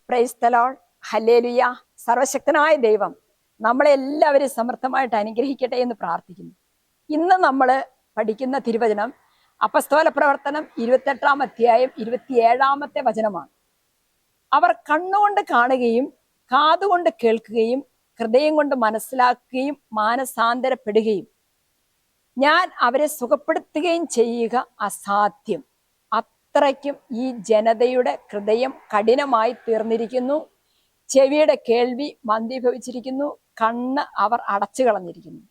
Praise the Lord. Hallelujah. സർവശക്തനായ ദൈവം നമ്മളെ എല്ലാവരും സമൃദ്ധമായിട്ട് അനുഗ്രഹിക്കട്ടെ എന്ന് പ്രാർത്ഥിക്കുന്നു. ഇന്ന് നമ്മൾ പഠിക്കുന്ന തിരുവചനം അപ്പസ്തോല പ്രവർത്തനം 28-ാം അധ്യായം 27-ാമത്തെ വചനമാണ്. അവർ കണ്ണുകൊണ്ട് കാണുകയും കാതുകൊണ്ട് കേൾക്കുകയും ഹൃദയം കൊണ്ട് മനസ്സിലാക്കുകയും മാനസാന്തരപ്പെടുകയും ഞാൻ അവരെ സുഖപ്പെടുത്തുകയും ചെയ്യുക അസാധ്യം. അത്രയ്ക്കും ഈ ജനതയുടെ ഹൃദയം കഠിനമായി തീർന്നിരിക്കുന്നു. ചെവിയുടെ കേൾവി മന്ദീഭവിച്ചിരിക്കുന്നു. കണ്ണ് അവർ അടച്ചു കളഞ്ഞിരിക്കുന്നു.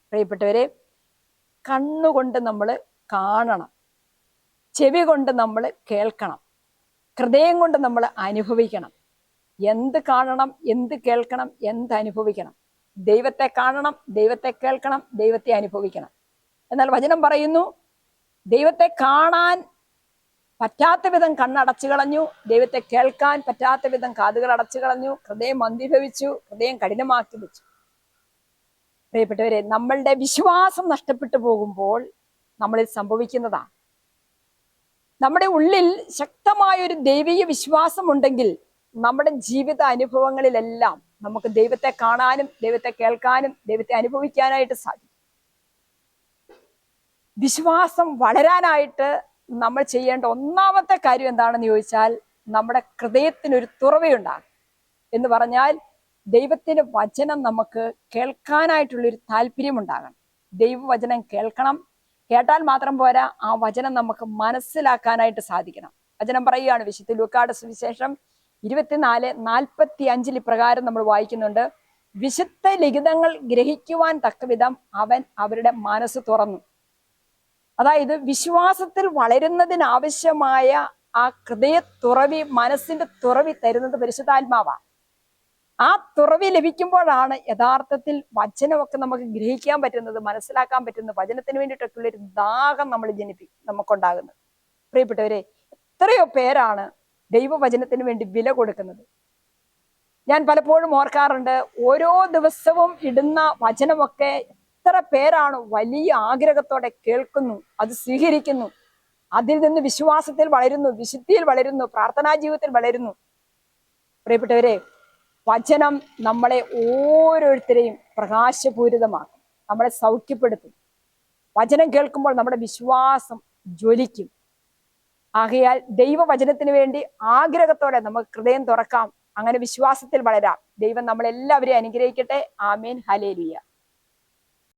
പ്രിയപ്പെട്ടവരെ, കണ്ണുകൊണ്ട് നമ്മൾ കാണണം, ചെവി കൊണ്ട് നമ്മൾ കേൾക്കണം, ഹൃദയം കൊണ്ട് നമ്മൾ അനുഭവിക്കണം. എന്ത് കാണണം, എന്ത് കേൾക്കണം, എന്ത് അനുഭവിക്കണം? ദൈവത്തെ കാണണം, ദൈവത്തെ കേൾക്കണം, ദൈവത്തെ അനുഭവിക്കണം. എന്നാൽ വചനം പറയുന്നു, ദൈവത്തെ കാണാൻ പറ്റാത്ത വിധം കണ്ണടച്ചു കളഞ്ഞു, ദൈവത്തെ കേൾക്കാൻ പറ്റാത്ത വിധം കാതുകൾ അടച്ചു കളഞ്ഞു, ഹൃദയം മന്ദീഭവിച്ചു, ഹൃദയം കഠിനമാക്കി വെച്ചു. പ്രിയപ്പെട്ടവരെ, നമ്മളുടെ വിശ്വാസം നഷ്ടപ്പെട്ടു പോകുമ്പോൾ നമ്മളിൽ സംഭവിക്കുന്നതാണ്. നമ്മുടെ ഉള്ളിൽ ശക്തമായൊരു ദൈവിക വിശ്വാസം ഉണ്ടെങ്കിൽ നമ്മുടെ ജീവിത അനുഭവങ്ങളിലെല്ലാം നമുക്ക് ദൈവത്തെ കാണാനും ദൈവത്തെ കേൾക്കാനും ദൈവത്തെ അനുഭവിക്കാനായിട്ട് സാധിക്കും. വിശ്വാസം വളരാനായിട്ട് നമ്മൾ ചെയ്യേണ്ട ഒന്നാമത്തെ കാര്യം എന്താണെന്ന് ചോദിച്ചാൽ, നമ്മുടെ ഹൃദയത്തിനൊരു തുറവയുണ്ടാകും. എന്ന് പറഞ്ഞാൽ ദൈവത്തിന്റെ വചനം നമുക്ക് കേൾക്കാനായിട്ടുള്ളൊരു താല്പര്യമുണ്ടാകണം. ദൈവവചനം കേൾക്കണം. കേട്ടാൽ മാത്രം പോരാ, ആ വചനം നമുക്ക് മനസ്സിലാക്കാനായിട്ട് സാധിക്കണം. വചനം പറയുകയാണ്, വിശുദ്ധ ലൂക്കായുടെ സുവിശേഷം 24:45 ഇപ്രകാരം നമ്മൾ വായിക്കുന്നുണ്ട്: വിശുദ്ധ ലിഖിതങ്ങൾ ഗ്രഹിക്കുവാൻ തക്കവിധം അവൻ അവരുടെ മനസ്സ് തുറന്നു. അതായത് വിശ്വാസത്തിൽ വളരുന്നതിനാവശ്യമായ ആ ഹൃദയ തുറവി, മനസ്സിന്റെ തുറവി തരുന്നത് പരിശുദ്ധാത്മാവാണ്. ആ തുറവി ലഭിക്കുമ്പോഴാണ് യഥാർത്ഥത്തിൽ വചനമൊക്കെ നമുക്ക് ഗ്രഹിക്കാൻ പറ്റുന്നത്, മനസ്സിലാക്കാൻ പറ്റുന്നത്. വചനത്തിന് വേണ്ടിയിട്ടൊക്കെയുള്ള ഒരു ദാഹം നമുക്കുണ്ടാകുന്നത്. പ്രിയപ്പെട്ടവരെ, എത്രയോ പേരാണ് ദൈവവചനത്തിന് വേണ്ടി വില കൊടുക്കുന്നത്. ഞാൻ പലപ്പോഴും ഓർക്കാറുണ്ട്, ഓരോ ദിവസവും ഇടുന്ന വചനമൊക്കെ എത്ര പേരാണ് വലിയ ആഗ്രഹത്തോടെ കേൾക്കുന്നു, അത് സ്വീകരിക്കുന്നു, അതിൽ നിന്ന് വിശ്വാസത്തിൽ വളരുന്നു, വിശുദ്ധിയിൽ വളരുന്നു, പ്രാർത്ഥനാ ജീവിതത്തിൽ വളരുന്നു. പ്രിയപ്പെട്ടവരെ, വചനം നമ്മളെ ഓരോരുത്തരെയും പ്രകാശപൂരിതമാക്കും, നമ്മളെ സൗഖ്യപ്പെടുത്തും. വചനം കേൾക്കുമ്പോൾ നമ്മുടെ വിശ്വാസം ജ്വലിക്കും. ആകയാൽ ദൈവവചനത്തിന് വേണ്ടി ആഗ്രഹത്തോടെ നമുക്ക് ഹൃദയം തുറക്കാം, അങ്ങനെ വിശ്വാസത്തിൽ വളരാം. ദൈവം നമ്മളെല്ലാവരെയും അനുഗ്രഹിക്കട്ടെ. ആമേൻ. ഹല്ലേലൂയ.